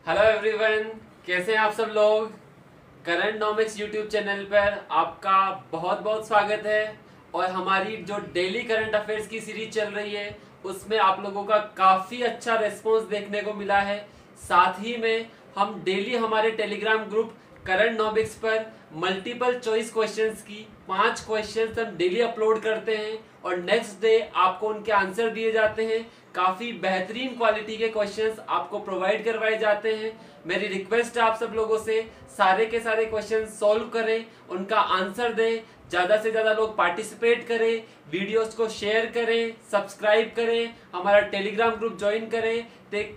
Hello everyone, कैसे हैं आप सब लोग। करंट नॉमिक्स यूट्यूब चैनल पर आपका बहुत बहुत स्वागत है। और हमारी जो डेली करंट अफेयर्स की सीरीज चल रही है उसमें आप लोगों का काफ़ी अच्छा रिस्पॉन्स देखने को मिला है। साथ ही में हम डेली हमारे टेलीग्राम ग्रुप करंट नॉमिक्स पर मल्टीपल चॉइस क्वेश्चंस की 5 क्वेश्चंस हम डेली अपलोड करते हैं और नेक्स्ट डे आपको उनके आंसर दिए जाते हैं। काफ़ी बेहतरीन क्वालिटी के क्वेश्चंस आपको प्रोवाइड करवाए जाते हैं। मेरी रिक्वेस्ट है आप सब लोगों से, सारे के सारे क्वेश्चन सॉल्व करें, उनका आंसर दें, ज़्यादा से ज़्यादा लोग पार्टिसिपेट करें, वीडियोस को शेयर करें, सब्सक्राइब करें, हमारा टेलीग्राम ग्रुप ज्वाइन करें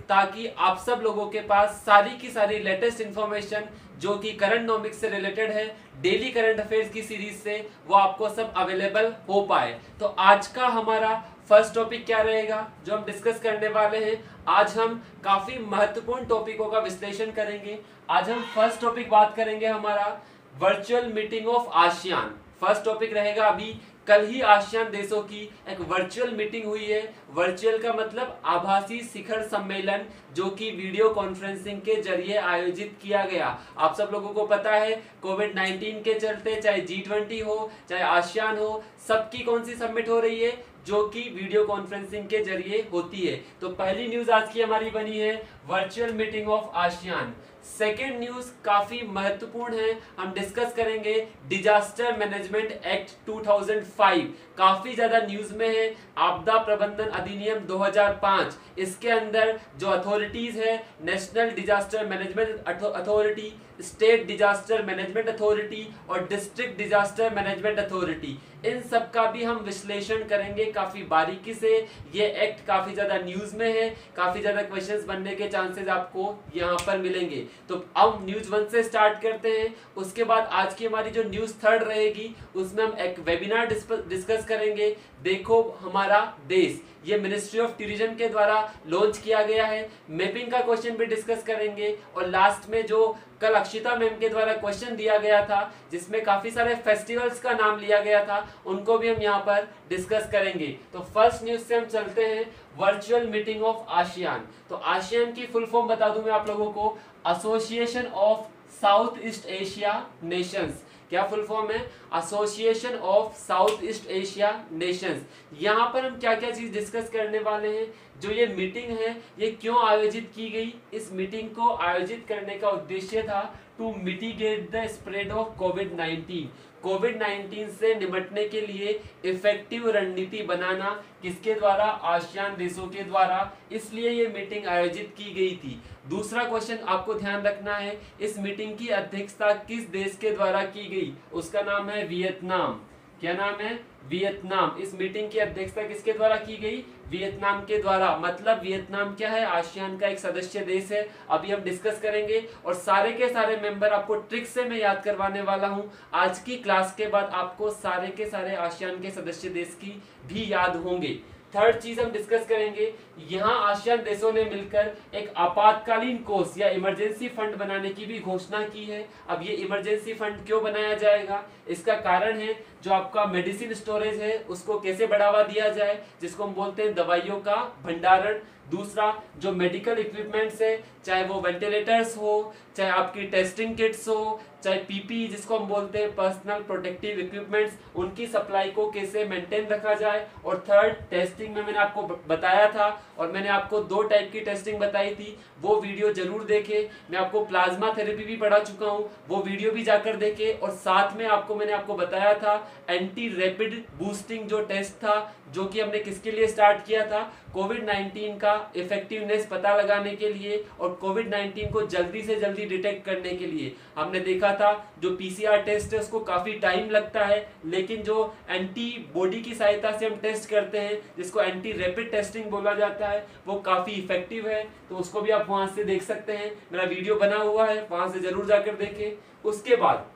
ताकि आप सब लोगों के पास सारी की सारी लेटेस्ट इन्फॉर्मेशन जो कि करंट नॉमिक्स से रिलेटेड है, डेली करंट अफेयर्स की सीरीज से, वो आपको सब अवेलेबल हो पाए। तो आज का हमारा फर्स्ट टॉपिक क्या रहेगा जो हम डिस्कस करने वाले हैं। आज हम काफी महत्वपूर्ण टॉपिकों का विश्लेषण करेंगे। आज हम फर्स्ट टॉपिक बात करेंगे हमारा virtual meeting of ASEAN. First topic रहेगा अभी। कल ही आसियान देशों की एक वर्चुअल मीटिंग हुई है। वर्चुअल का मतलब आभासी शिखर सम्मेलन, जो कि वीडियो कॉन्फ्रेंसिंग के जरिए आयोजित किया गया। आप सब लोगों को पता है कोविड-19 के चलते चाहे G20 हो चाहे आसियान हो, सबकी कौन सी समिट हो रही है जो कि वीडियो कॉन्फ्रेंसिंग के जरिए होती है। तो पहली न्यूज आज की हमारी बनी है virtual meeting of ASEAN. Second news काफी महत्वपूर्ण है, हम डिस्कस करेंगे डिजास्टर मैनेजमेंट एक्ट 2005। काफी ज्यादा न्यूज में है। आपदा प्रबंधन अधिनियम 2005, इसके अंदर जो अथॉरिटीज है, national disaster management authority, state disaster management authority और डिस्ट्रिक्ट डिजास्टर मैनेजमेंट अथॉरिटी, इन सब का भी हम विश्लेषण करेंगे काफी बारीकी से। ये एक्ट काफी ज्यादा न्यूज में है, काफी ज्यादा क्वेश्चंस बनने के चांसेस आपको यहाँ पर मिलेंगे। तो अब न्यूज 1 से स्टार्ट करते हैं। उसके बाद आज की हमारी जो न्यूज 3 रहेगी उसमें हम एक वेबिनार डिस्कस करेंगे। देखो हमारा देश, ये मिनिस्ट्री ऑफ टूरिज्म के द्वारा लॉन्च किया गया है। मैपिंग का क्वेश्चन भी डिस्कस करेंगे और लास्ट में जो कल अक्षिता मैम के द्वारा क्वेश्चन दिया गया था जिसमें काफी सारे फेस्टिवल्स का नाम लिया गया था, उनको भी हम यहाँ पर डिस्कस करेंगे। तो फर्स्ट न्यूज से हम चलते हैं वर्चुअल मीटिंग ऑफ आसियान। तो आसियान की फुल फॉर्म बता दूं मैं आप लोगों को, association of south east Asia Nations. क्या फुल फॉर्म है? Association of south east Asia Nations. यहाँ पर हम क्या क्या चीज डिस्कस करने वाले हैं। जो ये मीटिंग है ये क्यों आयोजित की गई? इस मीटिंग को आयोजित करने का उद्देश्य था to mitigate the spread of कोविड-19। कोविड-19 से निपटने के लिए इफेक्टिव रणनीति बनाना, किसके द्वारा? आसियान देशों के द्वारा। इसलिए ये मीटिंग आयोजित की गई थी। दूसरा क्वेश्चन आपको ध्यान रखना है, इस मीटिंग की अध्यक्षता किस देश के द्वारा की गई? उसका नाम है वियतनाम। क्या नाम है? वियतनाम। इस मीटिंग की अध्यक्षता किसके द्वारा की गई? वियतनाम के द्वारा। मतलब वियतनाम क्या है? आसियान का एक सदस्य देश है। अभी हम डिस्कस करेंगे और सारे के सारे मेंबर आपको ट्रिक से मैं याद करवाने वाला हूं। आज की क्लास के बाद आपको सारे के सारे आसियान के सदस्य देश की भी याद होंगे। थर्ड चीज हम डिस्कस करेंगे, यहाँ आसियान देशों ने मिलकर एक आपातकालीन कोष या इमरजेंसी फंड बनाने की भी घोषणा की है। अब ये इमरजेंसी फंड क्यों बनाया जाएगा? इसका कारण है जो आपका मेडिसिन स्टोरेज है उसको कैसे बढ़ावा दिया जाए, जिसको हम बोलते हैं दवाइयों का भंडारण। दूसरा, जो मेडिकल इक्विपमेंट्स है, चाहे वो वेंटिलेटर्स हो, चाहे आपकी टेस्टिंग किट्स हो, चाहे पीपी जिसको हम बोलते हैं पर्सनल प्रोटेक्टिव इक्विपमेंट्स, उनकी सप्लाई को कैसे मेंटेन रखा जाए। और थर्ड, टेस्टिंग में मैंने आपको बताया था और मैंने आपको 2 टाइप की टेस्टिंग बताई थी, वो वीडियो जरूर देखें। मैं आपको प्लाज्मा थेरेपी भी पढ़ा चुका हूँ, वो वीडियो भी जाकर देखें। और साथ में मैंने आपको बताया था एंटी रैपिड बूस्टिंग जो टेस्ट था, जो कि हमने किसके लिए स्टार्ट किया था? कोविड-19 का इफेक्टिवनेस पता लगाने के लिए और कोविड-19 को जल्दी से जल्दी डिटेक्ट करने के लिए। हमने देखा था जो पीसीआर टेस्ट है उसको काफी टाइम लगता है, लेकिन जो एंटीबॉडी की सहायता से हम टेस्ट करते हैं जिसको एंटी रैपिड टेस्टिंग बोला जाता है, वो काफी इफेक्टिव है। तो उसको भी आप वहां से देख सकते हैं, मेरा वीडियो बना हुआ है, वहां से जरूर जाकर देखें। उसके बाद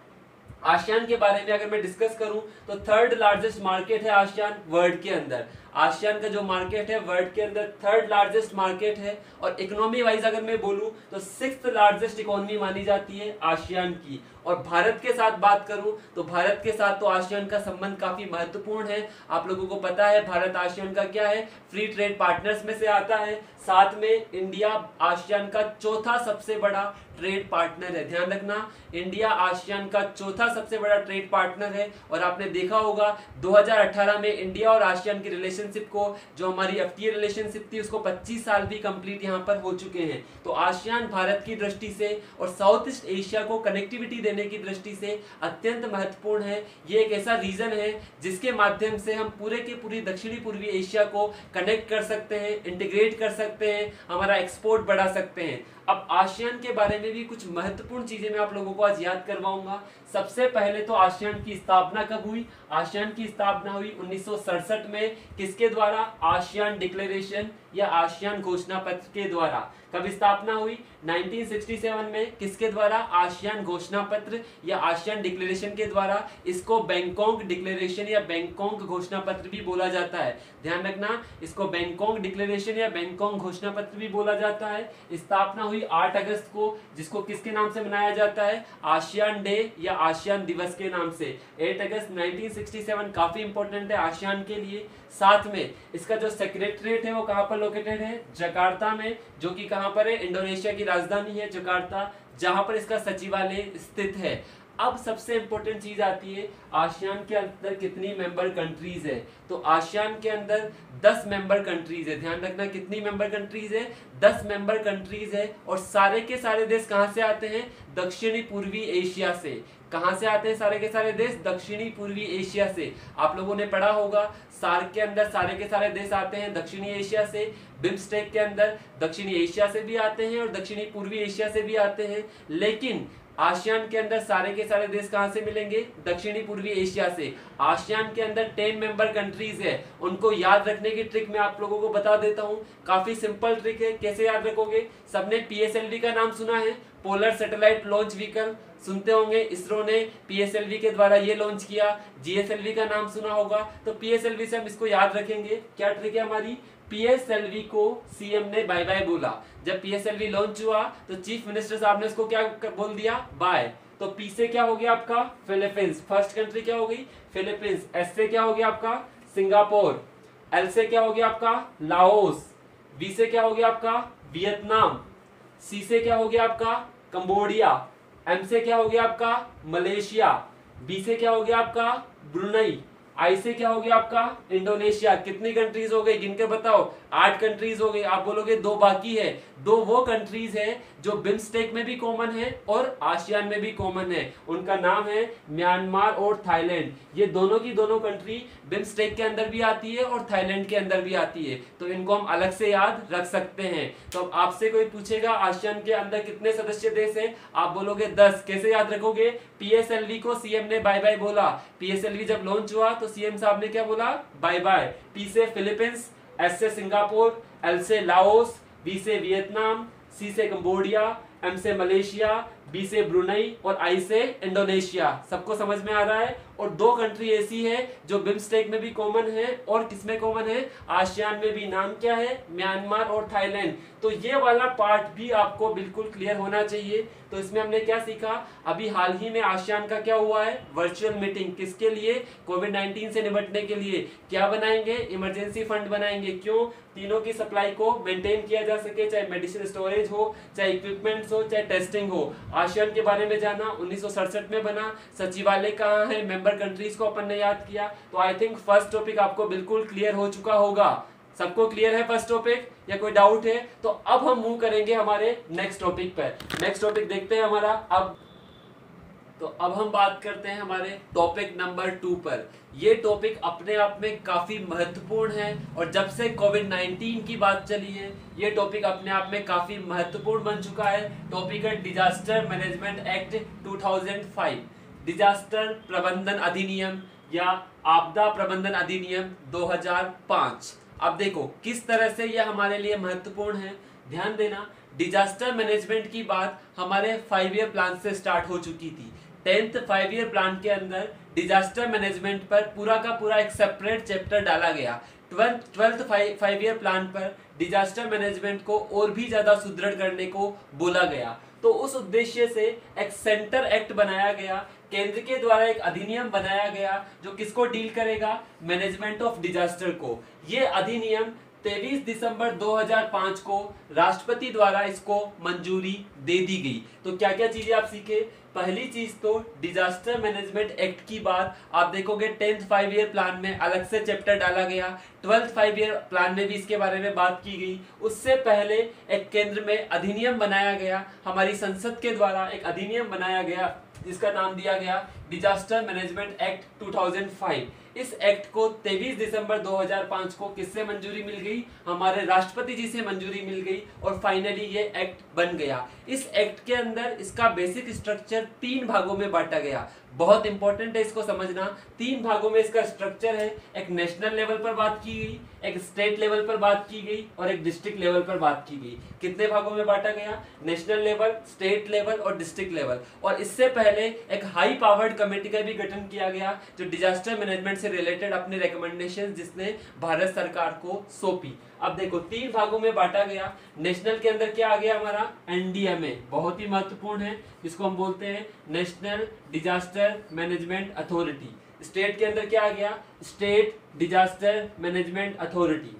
आसियान के बारे में अगर मैं डिस्कस करूं तो 3rd लार्जेस्ट मार्केट है आसियान वर्ल्ड के अंदर। आसियान का जो मार्केट है वर्ल्ड के अंदर 3rd लार्जेस्ट मार्केट है, और इकोनॉमी वाइज अगर मैं बोलूं तो 6th लार्जेस्ट इकोनॉमी मानी जाती है आसियान की। और भारत के साथ बात करूं तो भारत के साथ तो आसियान का संबंध काफी महत्वपूर्ण है। आप लोगों को पता है भारत आसियान का क्या है, फ्री ट्रेड पार्टनर्स में से आता है। साथ में इंडिया आसियान का चौथा सबसे बड़ा ट्रेड पार्टनर है। ध्यान रखना, इंडिया आसियान का चौथा सबसे बड़ा ट्रेड पार्टनर है। और आपने देखा होगा 2018 में इंडिया और आसियान की रिलेशनशिप को, जो हमारी एफटीए रिलेशनशिप थी, उसको 25 साल भी कंप्लीट यहाँ पर हो चुके हैं। तो आसियान भारत की दृष्टि से और साउथ ईस्ट एशिया को कनेक्टिविटी देने की दृष्टि से अत्यंत महत्वपूर्ण है। ये एक ऐसा रीजन है जिसके माध्यम से हम पूरे के पूरी दक्षिणी पूर्वी एशिया को कनेक्ट कर सकते हैं, इंटीग्रेट कर सकते हैं, हमारा एक्सपोर्ट बढ़ा सकते हैं। अब आसियान के बारे में भी कुछ महत्वपूर्ण चीजें मैं आप लोगों को आज याद करवाऊंगा। सबसे पहले तो आसियान की स्थापना कब हुई? आसियान की स्थापना हुई 1967 में। किसके द्वारा? आसियान डिक्लेरेशन या आसियान घोषणा पत्र के द्वारा। कब स्थापना हुई? 1967 में। किसके द्वारा? आसियान घोषणा पत्र या आसियान डिक्लेरेशन के द्वारा। इसको बैंकॉक डिक्लेरेशन या बैंकॉक घोषणा पत्र भी बोला जाता है। ध्यान रखना, इसको बैंकॉक डिक्लेरेशन या बैंकॉक घोषणा पत्र भी बोला जाता है। स्थापना हुई 8 अगस्त को, जिसको किसके नाम से मनाया जाता है? आसियान डे या आसियान दिवस के नाम से। 8 अगस्त 1967 काफी इंपॉर्टेंट है आसियान के लिए। साथ में इसका जो सेक्रेटरीट है वो कहां पर लोकेटेड है? जकार्ता में, जो कि कहां पर है? इंडोनेशिया की राजधानी है जकार्ता, जहां पर इसका सचिवालय स्थित है। अब सबसे इंपॉर्टेंट चीज आती है, आसियान के अंदर कितनी मेंबर कंट्रीज है? तो आसियान के अंदर 10 मेंबर कंट्रीज है। ध्यान रखना, कितनी मेंबर कंट्रीज है? 10 मेंबर कंट्रीज है। और सारे के सारे देश कहां से आते हैं? दक्षिणी पूर्वी एशिया से। कहां से आते हैं सारे के सारे देश? दक्षिणी पूर्वी एशिया से। आप लोगों ने पढ़ा होगा सार्क के अंदर सारे के सारे देश आते हैं दक्षिणी एशिया से। बिम्स्टेक के अंदर दक्षिणी एशिया से भी आते हैं और दक्षिणी पूर्वी एशिया से भी आते हैं। लेकिन आसियान के अंदर सारे के सारे देश कहां से मिलेंगे? दक्षिणी पूर्वी एशिया से। आसियान के अंदर 10 मेंबर कंट्रीज है। उनको याद रखने की ट्रिक मैं आप लोगों को बता देता हूं। काफी सिंपल ट्रिक है। कैसे याद रखोगे? सबने पीएसएलवी का नाम सुना है, पोलर सैटेलाइट लॉन्च व्हीकल, सुनते होंगे। इसरो ने पीएसएलवी के द्वारा ये लॉन्च किया। जीएसएलवी का नाम सुना होगा। तो पीएसएलवी से हम इसको याद रखेंगे। क्या ट्रिक है हमारी? पीएसएलवी को सीएम ने बाय बाय बोला। जब पीएसएलवी लॉन्च हुआ तो चीफ मिनिस्टर साहब ने इसको क्या बोल दिया? बाय। तो पी से क्या हो गया आपका? फिलीपींस। फर्स्ट कंट्री क्या हो गई? फिलीपींस। एस से क्या हो गया आपका? सिंगापुर। एल से क्या हो गया आपका? लाओस। वी से क्या हो गया आपका? वियतनाम। सी से क्या हो गया आपका? कंबोडिया। एम से क्या हो गया आपका? मलेशिया। बी से क्या हो गया आपका? ब्रुनई। आई से क्या हो गया आपका? इंडोनेशिया। कितनी कंट्रीज हो गई? गिनकर बताओ। 8 कंट्रीज हो गई। आप बोलोगे 2 बाकी है। 2 वो कंट्रीज है जो बिम्स्टेक में भी कॉमन है और आसियान में भी कॉमन है। उनका नाम है म्यांमार और थाईलैंड। ये दोनों की दोनों कंट्री बिम्स्टेक के अंदर भी आती है और थाईलैंड के अंदर भी आती है। तो इनको हम अलग से याद रख सकते हैं। तो आपसे कोई पूछेगा आसियान के अंदर कितने सदस्य देश हैं? आप बोलोगे 10। कैसे याद रखोगे? पीएसएलवी को सीएम ने बाय बाय बोला। पीएसएलवी जब लॉन्च हुआ तो सीएम साहब ने क्या बोला? Bye bye. पी से फिलीपींस, एस से सिंगापुर, एल से लाओस, बी से वियतनाम, सी से कंबोडिया, एम से मलेशिया, बी से ब्रुनई और आई से इंडोनेशिया। सबको समझ में आ रहा है? और 2 कंट्री ऐसी है जो बिम्स्टेक में भी कॉमन है और किसमें कॉमन है? आसियान में भी। नाम क्या है? म्यांमार और थाईलैंड। तो ये वाला पार्ट भी आपको बिल्कुल क्लियर होना चाहिए। तो इसमें हमने क्या सीखा? अभी हाल ही में आसियान का क्या हुआ है? Virtual meeting. किसके लिए? कोविड-19 से निपटने के लिए। क्या बनाएंगे? इमरजेंसी फंड बनाएंगे। क्यों? तीनों की सप्लाई को मेंटेन किया जा सके, चाहे मेडिसिन स्टोरेज हो, चाहे इक्विपमेंट्स हो, चाहे टेस्टिंग हो। आसियान के बारे में जाना, 1967 में बना। सचिवालय कहाँ है? मेंबर कंट्रीज को अपन ने याद किया। तो आई थिंक फर्स्ट टॉपिक आपको बिल्कुल क्लियर हो चुका होगा। सबको क्लियर है फर्स्ट टॉपिक या कोई डाउट है? तो अब हम मूव करेंगे हमारे नेक्स्ट टॉपिक पर। नेक्स्ट टॉपिक देखते हैं हमारा अब। तो अब हम बात करते हैं हमारे टॉपिक नंबर 2 पर। ये टॉपिक अपने आप में काफी महत्वपूर्ण है और जब से कोविड-19 की बात चली है ये टॉपिक अपने आप में काफी महत्वपूर्ण बन चुका है। टॉपिक है डिजास्टर मैनेजमेंट एक्ट 2005, डिजास्टर प्रबंधन अधिनियम या आपदा प्रबंधन अधिनियम 2005। अब देखो किस तरह से यह हमारे लिए महत्वपूर्ण है। ध्यान देना, डिजास्टर मैनेजमेंट की बात हमारे 5 ईयर प्लान से स्टार्ट हो चुकी थी। 10th 5 ईयर प्लान के अंदर डिजास्टर मैनेजमेंट पर पूरा का पूरा एक सेपरेट चैप्टर डाला गया। ट्वेल्थ 5 ईयर प्लान पर डिजास्टर मैनेजमेंट को और भी ज्यादा सुदृढ़ करने को बोला गया। तो उस उद्देश्य से एक सेंटर एक्ट बनाया गया, केंद्र के द्वारा एक अधिनियम बनाया गया जो किसको डील करेगा, मैनेजमेंट ऑफ डिजास्टर को। ये अधिनियम 23 दिसंबर 2005 को राष्ट्रपति द्वारा इसको मंजूरी दे दी गई। तो क्या क्या चीजें आप सीखे, पहली चीज तो डिजास्टर मैनेजमेंट एक्ट की बात आप देखोगे 10th 5 ईयर प्लान में अलग से चैप्टर डाला गया, 12th 5 ईयर प्लान में भी इसके बारे में बात की गई। उससे पहले एक केंद्र में अधिनियम बनाया गया, हमारी संसद के द्वारा एक अधिनियम बनाया गया जिसका नाम दिया गया डिजास्टर मैनेजमेंट एक्ट 2005। इस एक्ट को 23 दिसंबर 2005 को किससे मंजूरी मिल गई, हमारे राष्ट्रपति जी से मंजूरी मिल गई और फाइनली ये एक्ट बन गया। इस एक्ट के अंदर इसका बेसिक स्ट्रक्चर 3 भागों में बांटा गया। बहुत इंपॉर्टेंट है इसको समझना, 3 भागों में इसका स्ट्रक्चर है। एक नेशनल लेवल पर बात की गई, एक स्टेट लेवल पर बात की गई और एक डिस्ट्रिक्ट लेवल पर बात की गई। कितने भागों में बांटा गया, नेशनल लेवल, स्टेट लेवल और डिस्ट्रिक्ट लेवल। और इससे पहले एक हाई पावर्ड कमेटी का भी गठन किया गया जो डिजास्टर मैनेजमेंट से रिलेटेड अपने रिकमेंडेशन जिसने भारत सरकार को सौंपी। अब देखो 3 भागों में बांटा गया। नेशनल के अंदर क्या आ गया हमारा, एनडीएमए, बहुत ही महत्वपूर्ण है, जिसको हम बोलते हैं national disaster management authority. State के अंदर क्या आ गया, स्टेट डिजास्टर मैनेजमेंट अथॉरिटी।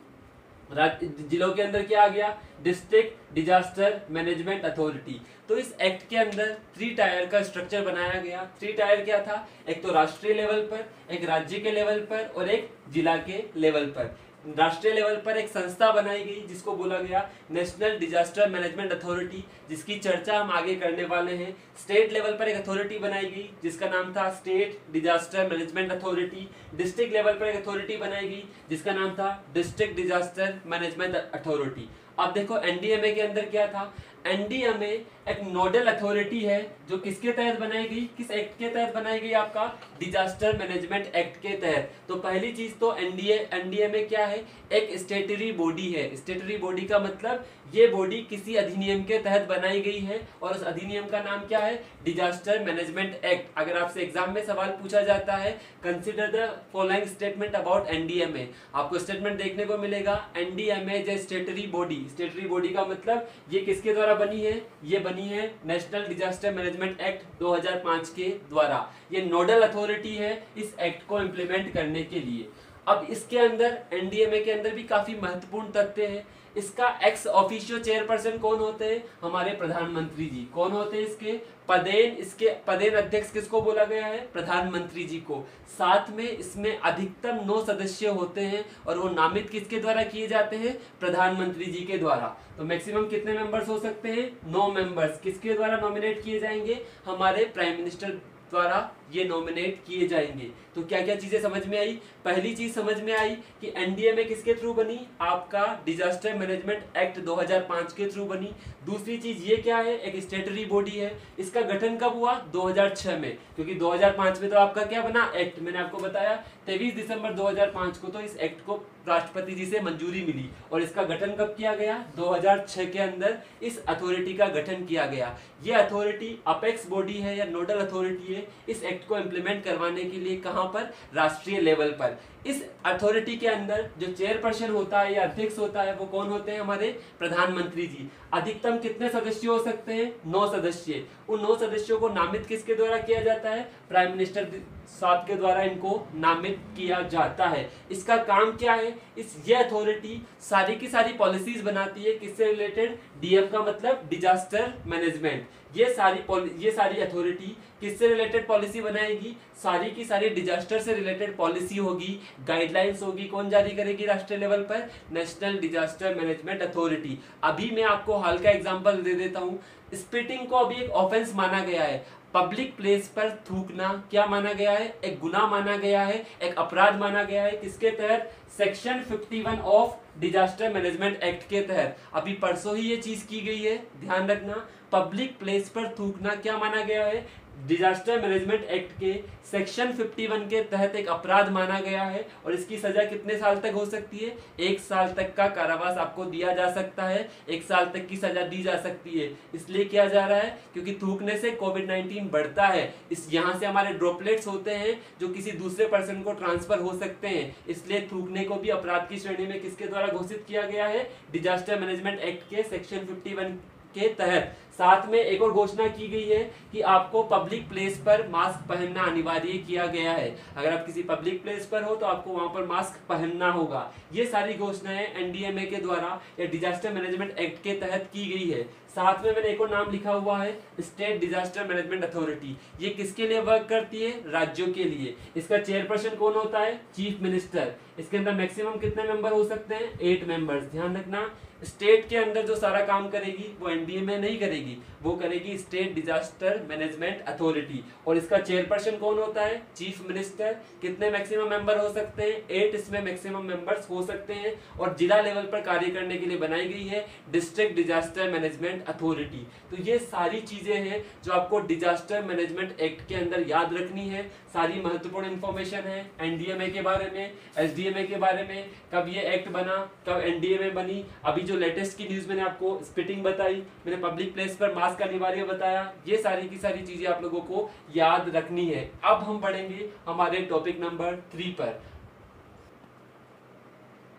जिलों के अंदर क्या आ गया, डिस्ट्रिक्ट डिजास्टर मैनेजमेंट अथॉरिटी। तो इस एक्ट के अंदर 3 टायर का स्ट्रक्चर बनाया गया। 3 टायर क्या था, एक तो राष्ट्रीय लेवल पर, एक राज्य के लेवल पर और एक जिला के लेवल पर। राष्ट्रीय लेवल पर एक संस्था बनाई गई जिसको बोला गया नेशनल डिजास्टर मैनेजमेंट अथॉरिटी, जिसकी चर्चा हम आगे करने वाले हैं। स्टेट लेवल पर एक अथॉरिटी बनाई गई जिसका नाम था state disaster management authority. District level पर एक अथॉरिटी बनाई गई जिसका नाम था डिस्ट्रिक्ट डिजास्टर मैनेजमेंट अथॉरिटी। अब देखो एनडीएमए के अंदर क्या था, एनडीएमए एक नोडल अथॉरिटी है जो किसके तहत बनाई गई, किस एक्ट के तहत बनाई गई, आपका डिजास्टर मैनेजमेंट एक्ट के तहत। तो पहली चीज तो एनडीएमए क्या है, एक स्टेटरी बॉडी है। स्टेटरी बॉडी का मतलब ये बॉडी किसी अधिनियम के तहत बनाई गई है और उस अधिनियम का नाम क्या है, डिजास्टर मैनेजमेंट एक्ट। अगर आपसे एग्जाम में सवाल पूछा जाता है consider the following statement about NDMA, आपको स्टेटमेंट देखने को मिलेगा NDMA is a स्टेटरी body. स्टेटरी body का मतलब ये किसके द्वारा बनी है, ये बनी है नेशनल डिजास्टर मैनेजमेंट एक्ट 2005 के द्वारा। ये नोडल अथॉरिटी है इस एक्ट को इम्प्लीमेंट करने के लिए। अब इसके अंदर एनडीएमए के अंदर भी काफी महत्वपूर्ण तथ्य है। इसका एक्स ऑफिशियो चेयरपर्सन कौन होते हैं, हमारे प्रधानमंत्री जी। कौन होते हैं इसके पदेन अध्यक्ष किसको बोला गया है, प्रधानमंत्री जी को। साथ में इसमें अधिकतम 9 सदस्य होते हैं और वो नामित किसके द्वारा किए जाते हैं, प्रधानमंत्री जी के द्वारा। तो मैक्सिमम कितने मेंबर्स हो सकते हैं, 9 मेंबर्स। किसके द्वारा नॉमिनेट किए जाएंगे, हमारे प्राइम मिनिस्टर द्वारा ये नॉमिनेट किए जाएंगे। तो क्या क्या चीजें समझ में आई, पहली चीज समझ में आई कि एनडीएमए किसके थ्रू बनी, आपका डिजास्टर मैनेजमेंट एक्ट 2005 के थ्रू बनी। दूसरी चीज ये क्या है, एक स्टेटरी बॉडी है। इसका गठन कब हुआ, 2006 में, क्योंकि 2005 में तो आपका क्या बना, एक्ट। मैंने आपको बताया 23 दिसंबर 2005 को तो इस एक्ट को राष्ट्रपति जी से मंजूरी मिली और इसका गठन कब किया गया, 2006 के अंदर इस अथॉरिटी का गठन किया गया। ये अथॉरिटी अपेक्स बॉडी है या नोडल अथॉरिटी है इस एक्ट को इम्प्लीमेंट करवाने के लिए। कहां पर, राष्ट्रीय लेवल पर। इस अथॉरिटी के अंदर जो चेयरपर्सन होता है या अध्यक्ष होता है वो कौन होते हैं, हमारे प्रधानमंत्री जी। अधिकतम कितने सदस्य हो सकते हैं, 9 सदस्य। उन 9 सदस्यों को नामित किसके द्वारा किया जाता है, प्राइम मिनिस्टर साहब के द्वारा इनको नामित किया जाता है। इसका काम क्या है, ये अथॉरिटी सारी की सारी पॉलिसीज बनाती है किससे रिलेटेड, डीएम का मतलब डिजास्टर मैनेजमेंट। ये सारी अथॉरिटी किससे रिलेटेड पॉलिसी बनाएगी, सारी की सारी डिजास्टर से रिलेटेड पॉलिसी होगी, गाइडलाइंस होगी। कौन जारी करेगी, राष्ट्रीय लेवल पर नेशनल डिजास्टर मैनेजमेंट अथॉरिटी। अभी मैं आपको हाल का एग्जांपल दे देता हूँ। स्पिटिंग को अभी एक ऑफेंस माना गया है। पब्लिक प्लेस पर थूकना क्या माना गया है, एक गुनाह माना गया है, एक अपराध माना गया है। किसके तहत, section 51 of disaster management act के तहत। अभी परसों ही ये चीज की गई है, ध्यान रखना। पब्लिक प्लेस पर थूकना क्या माना गया है, डिजास्टर मैनेजमेंट एक्ट के सेक्शन 51 के तहत एक अपराध माना गया है और इसकी सजा कितने साल तक हो सकती है, 1 साल तक का कारावास आपको दिया जा सकता है, 1 साल तक की सजा दी जा सकती है। इसलिए इसलिए किया जा रहा है क्योंकि थूकने से कोविड-19 बढ़ता है। इस यहाँ से हमारे ड्रॉपलेट्स होते हैं जो किसी दूसरे पर्सन को ट्रांसफर हो सकते हैं, इसलिए थूकने को भी अपराध की श्रेणी में किसके द्वारा घोषित किया गया है, डिजास्टर मैनेजमेंट एक्ट के सेक्शन 51 के तहत। साथ में एक और घोषणा की गई है कि आपको पब्लिक प्लेस पर मास्क पहनना अनिवार्य किया गया है। अगर आप किसी पब्लिक प्लेस पर हो तो आपको वहां पर मास्क पहनना होगा। ये सारी घोषणाएं एनडीएमए के द्वारा या डिजास्टर मैनेजमेंट एक्ट के तहत की गई है। साथ में मैंने एक और नाम लिखा हुआ है, स्टेट डिजास्टर मैनेजमेंट अथॉरिटी। ये किसके लिए वर्क करती है, राज्यों के लिए। इसका चेयरपर्सन कौन होता है, चीफ मिनिस्टर। इसके अंदर मैक्सिमम कितने मेंबर हो सकते हैं, 8 मेंबर्स। ध्यान रखना, स्टेट के अंदर जो सारा काम करेगी वो एनडीएमए नहीं करेगी, वो करेगी स्टेट डिजास्टर मैनेजमेंट अथॉरिटी। और इसका चेयरपर्सन कौन होता है, चीफ मिनिस्टर। कितने मैक्सिमम मेंबर हो सकते हैं, 8 इसमें मैक्सिमम मेंबर्स हो सकते हैं। और जिला लेवल पर कार्य करने के लिए बनाई गई है डिस्ट्रिक्ट डिजास्टर मैनेजमेंट अथॉरिटी। तो ये सारी चीजें हैं जो आपको डिजास्टर मैनेजमेंट एक्ट के अंदर याद रखनी है। सारी महत्वपूर्ण इंफॉर्मेशन है एनडीएमए के बारे में, एसडीएमए के बारे में, कब ये एक्ट बना, कब एनडीएमए बनी। अभी जो लेटेस्ट की न्यूज मैंने आपको स्पिटिंग बताई, मैंने पब्लिक प्लेस पर मास्क अनिवार्य बताया, ये सारी की सारी चीजें आप लोगों को याद रखनी है। अब हम बढ़ेंगे हमारे टॉपिक नंबर 3 पर।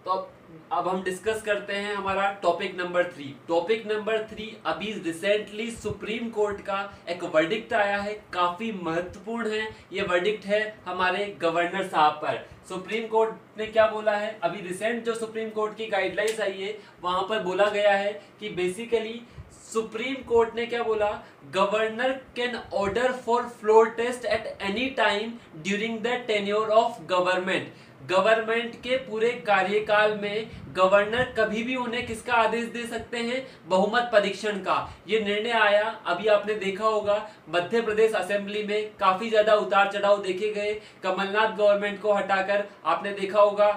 तो अब हम डिस्कस करते हैं हमारा टॉपिक नंबर 3। टॉपिक नंबर 3 अभी रिसेंटली सुप्रीम कोर्ट का एक वर्डिक्ट आया है, काफी महत्वपूर्ण है। ये वर्डिक्ट है हमारे गवर्नर साहब पर। सुप्रीम कोर्ट ने क्या बोला है, अभी रिसेंट जो सुप्रीम कोर्ट की गाइडलाइंस आई है वहां पर बोला गया है कि बेसिकली सुप्रीम कोर्ट ने क्या बोला, governor can order for floor test at any time during the tenure of government. Government के पूरे कार्यकाल में गवर्नर कभी भी उन्हें किसका आदेश दे सकते हैं, बहुमत परीक्षण का। ये निर्णय आया, अभी आपने देखा होगा मध्य प्रदेश असेंबली में काफी ज्यादा उतार चढ़ाव देखे गए। कमलनाथ गवर्नमेंट को हटाकर आपने देखा होगा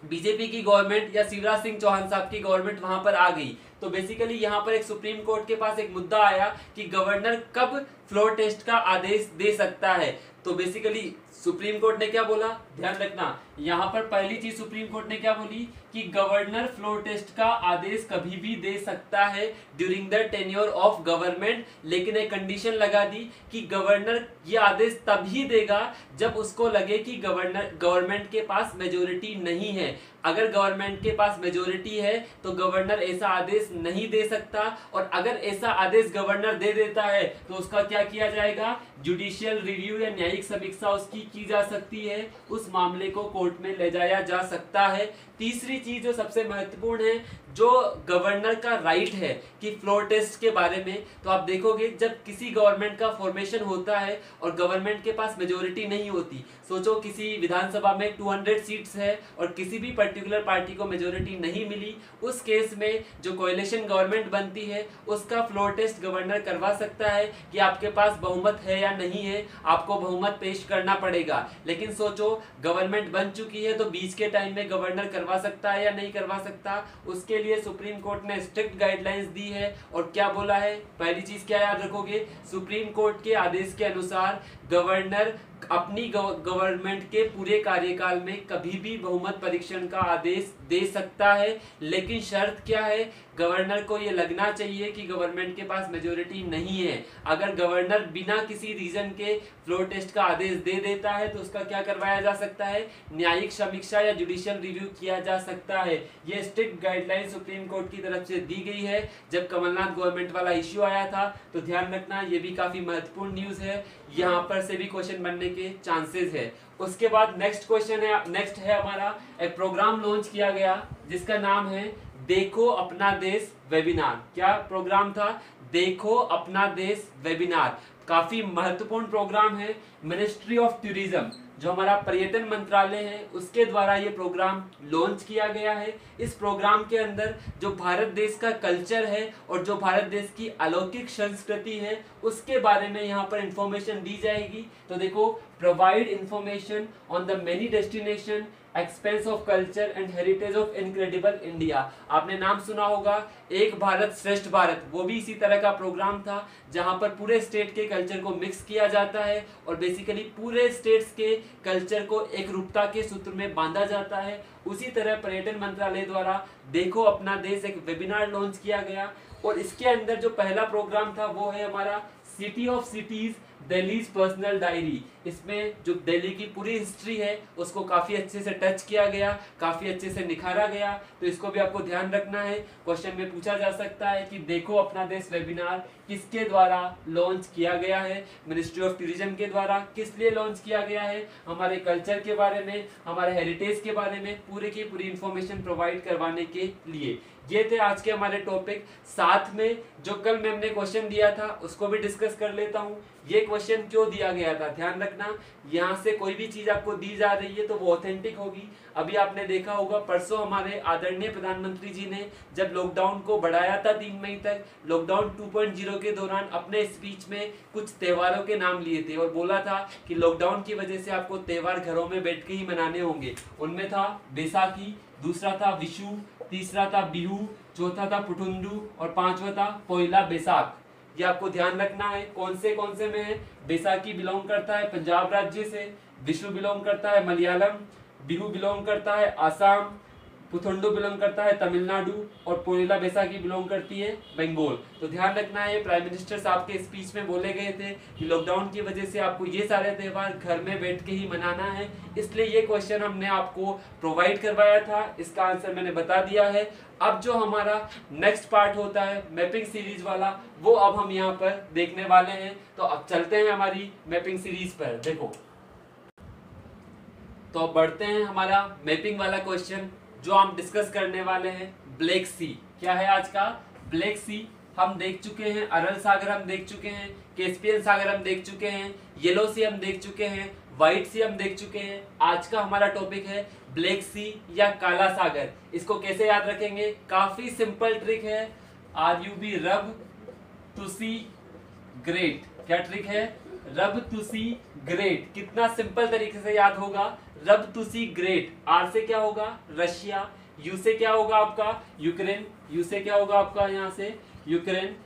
बीजेपी की गवर्नमेंट या शिवराज सिंह चौहान साहब की गवर्नमेंट वहां पर आ गई। तो बेसिकली यहाँ पर एक सुप्रीम कोर्ट के पास एक मुद्दा आया कि गवर्नर कब फ्लोर टेस्ट का आदेश दे सकता है। तो बेसिकली सुप्रीम कोर्ट ने क्या बोला, ध्यान रखना, यहाँ पर पहली चीज सुप्रीम कोर्ट ने क्या बोली कि गवर्नर फ्लोर टेस्ट का आदेश कभी भी दे सकता है during the tenure of government, लेकिन एक कंडीशन लगा दी कि गवर्नर ये आदेश तभी देगा जब उसको लगे कि गवर्नमेंट के पास मेजोरिटी नहीं है। अगर गवर्नमेंट के पास मेजोरिटी है तो गवर्नर ऐसा आदेश नहीं दे सकता, और अगर ऐसा आदेश गवर्नर दे देता है तो उसका क्या किया जाएगा, जुडिशियल रिव्यू या न्यायिक समीक्षा उसकी की जा सकती है, उस मामले को कोर्ट में ले जाया जा सकता है। तीसरी चीज जो सबसे महत्वपूर्ण है, जो गवर्नर का राइट है कि फ्लोर टेस्ट के बारे में, तो आप देखोगे जब किसी गवर्नमेंट का फॉर्मेशन होता है और गवर्नमेंट के पास मेजोरिटी नहीं होती, सोचो किसी विधानसभा में 200 सीट्स है और किसी भी पर्टिकुलर पार्टी को मेजोरिटी नहीं मिली, उस केस में जो कोएलिशन गवर्नमेंट बनती है उसका फ्लोर टेस्ट गवर्नर करवा सकता है कि आपके पास बहुमत है या नहीं है, आपको बहुमत पेश करना पड़ेगा। लेकिन सोचो गवर्नमेंट बन चुकी है तो बीच के टाइम में गवर्नर करवा सकता है या नहीं करवा सकता, उसके लिए सुप्रीम कोर्ट ने स्ट्रिक्ट गाइडलाइंस दी है। और क्या बोला है, पहली चीज क्या याद रखोगे, सुप्रीम कोर्ट के आदेश के अनुसार गवर्नर अपनी गवर्नमेंट के पूरे कार्यकाल में कभी भी बहुमत परीक्षण का आदेश दे सकता है, लेकिन शर्त क्या है, गवर्नर को यह लगना चाहिए कि गवर्नमेंट के पास मेजोरिटी नहीं है। अगर गवर्नर बिना किसी रीजन के फ्लोर टेस्ट का आदेश दे देता है तो उसका क्या करवाया जा सकता है, न्यायिक समीक्षा या जुडिशियल रिव्यू किया जा सकता है। ये स्ट्रिक्ट गाइडलाइन सुप्रीम कोर्ट की तरफ से दी गई है जब कमलनाथ गवर्नमेंट वाला इश्यू आया था। तो ध्यान रखना, ये भी काफी महत्वपूर्ण न्यूज है, यहाँ पर से भी क्वेश्चन बनने के चांसेस है। उसके बाद नेक्स्ट क्वेश्चन है, नेक्स्ट है हमारा एक प्रोग्राम लॉन्च किया गया जिसका नाम है देखो अपना देश वेबिनार। क्या प्रोग्राम था, देखो अपना देश वेबिनार। काफी महत्वपूर्ण प्रोग्राम है, मिनिस्ट्री ऑफ टूरिज्म जो हमारा पर्यटन मंत्रालय है उसके द्वारा ये प्रोग्राम लॉन्च किया गया है। इस प्रोग्राम के अंदर जो भारत देश का कल्चर है और जो भारत देश की अलौकिक संस्कृति है उसके बारे में यहाँ पर इंफॉर्मेशन दी जाएगी। तो देखो, provide information on the many destination, expense of culture and heritage of incredible India. आपने नाम सुना होगा एक भारत श्रेष्ठ भारत, वो भी इसी तरह का प्रोग्राम था जहां पर पूरे स्टेट के कल्चर को मिक्स किया जाता है और बेसिकली पूरे स्टेट्स के कल्चर को एक रूपता के सूत्र में बांधा जाता है। उसी तरह पर्यटन मंत्रालय द्वारा देखो अपना देश एक वेबिनार लॉन्च किया गया। और इसके अंदर जो पहला प्रोग्राम था वो है हमारा city of cities Delhi's personal diary. इसमें जो दिल्ली की पूरी हिस्ट्री है उसको काफी अच्छे से टच किया गया, काफी अच्छे से निखारा गया, तो इसको भी आपको ध्यान रखना है। क्वेश्चन में पूछा जा सकता है कि देखो अपना देश वेबिनार किसके द्वारा लॉन्च किया गया है, मिनिस्ट्री ऑफ टूरिज्म के द्वारा। किस लिए लॉन्च किया गया है, हमारे कल्चर के बारे में, हमारे हेरिटेज के बारे में पूरी की पूरी इंफॉर्मेशन प्रोवाइड करवाने के लिए। ये थे आज के हमारे टॉपिक। साथ में जो कल मैम ने क्वेश्चन दिया था उसको भी डिस्कस कर लेता हूँ। ये क्वेश्चन क्यों दिया गया था, ध्यान रखना, यहाँ से कोई भी चीज आपको दी जा रही है तो वो ऑथेंटिक होगी। अभी आपने देखा होगा परसों हमारे आदरणीय प्रधानमंत्री जी ने जब लॉकडाउन को बढ़ाया था 3 मई तक, लॉकडाउन 2.0 के दौरान अपने स्पीच में कुछ त्योहारों के नाम लिए थे और बोला था कि लॉकडाउन की वजह से आपको त्योहार घरों में बैठ के ही मनाने होंगे। उनमें था बैसाखी, दूसरा था विशु, तीसरा था बिहू, चौथा था पुठुंडू और पांचवा था पोइला बैसाख। ये आपको ध्यान रखना है कौन से में है। बैसाखी बिलोंग करता है पंजाब राज्य से, विशु बिलोंग करता है मलयालम, बिहू बिलोंग करता है आसाम, पुथंडू बिलोंग करता है तमिलनाडु और पोइला बैसाखी बिलोंग करती है बंगाल। तो ध्यान रखना है, प्राइम मिनिस्टर साहब के स्पीच में बोले गए थे कि लॉकडाउन की वजह से आपको ये सारे त्योहार घर में बैठ के ही मनाना है, इसलिए ये क्वेश्चन हमने आपको प्रोवाइड करवाया था। इसका आंसर मैंने बता दिया है। अब जो हमारा नेक्स्ट पार्ट होता है मैपिंग सीरीज वाला, वो अब हम यहाँ पर देखने वाले हैं। तो अब चलते हैं हमारी मैपिंग सीरीज पर। देखो, तो अब बढ़ते हैं हमारा मैपिंग वाला क्वेश्चन जो हम डिस्कस करने वाले हैं। ब्लैक सी क्या है आज का, ब्लैक सी हम देख चुके हैं, अरल सागर हम देख चुके हैं, कैस्पियन सागर हम देख चुके हैं, येलो सी हम देख चुके हैं, व्हाइट सी हम देख चुके हैं। आज का हमारा टॉपिक है ब्लैक सी या काला सागर। इसको कैसे याद रखेंगे, काफी सिंपल ट्रिक है। RUB रब टू सी ग्रेट, क्या ट्रिक है, रब टू सी ग्रेट। कितना सिंपल तरीके से याद होगा, रब टू सी ग्रेट। R से क्या होगा रशिया, U से क्या होगा आपका यूक्रेन, U से क्या होगा आपका यहाँ से यूक्रेन,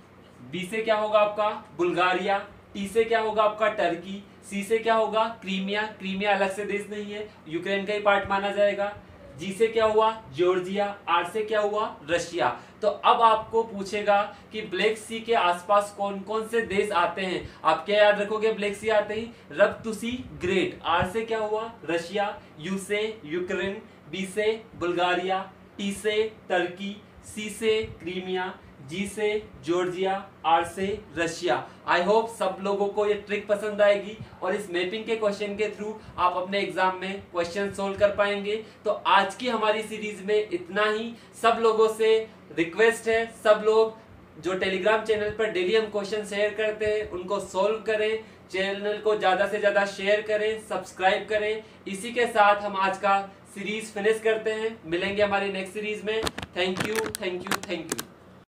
B से क्या होगा आपका बुल्गारिया, T से क्या होगा आपका टर्की, C से क्या होगा क्रीमिया, क्रीमिया अलग से देश नहीं है, यूक्रेन का ही पार्ट माना जाएगा, G से क्या हुआ जॉर्जिया, R से क्या हुआ रशिया। तो अब आपको पूछेगा कि ब्लैक सी के आसपास कौन कौन से देश आते हैं। आप क्या याद रखोगे ब्लैक सी आते ही, रब टू सी ग्रेट। R से क्या हुआ रशिया, U से यूक्रेन, B से बुल्गारिया, T से टर्की, C से क्रीमिया, G से जॉर्जिया, R से रशिया। आई होप सब लोगों को ये ट्रिक पसंद आएगी और इस मैपिंग के क्वेश्चन के थ्रू आप अपने एग्जाम में क्वेश्चन सोल्व कर पाएंगे। तो आज की हमारी सीरीज में इतना ही। सब लोगों से रिक्वेस्ट है, सब लोग जो टेलीग्राम चैनल पर डेली हम क्वेश्चन शेयर करते हैं उनको सोल्व करें, चैनल को ज्यादा से ज्यादा शेयर करें, सब्सक्राइब करें। इसी के साथ हम आज का सीरीज फिनिश करते हैं, मिलेंगे हमारी नेक्स्ट सीरीज में। Thank you, thank you, thank you.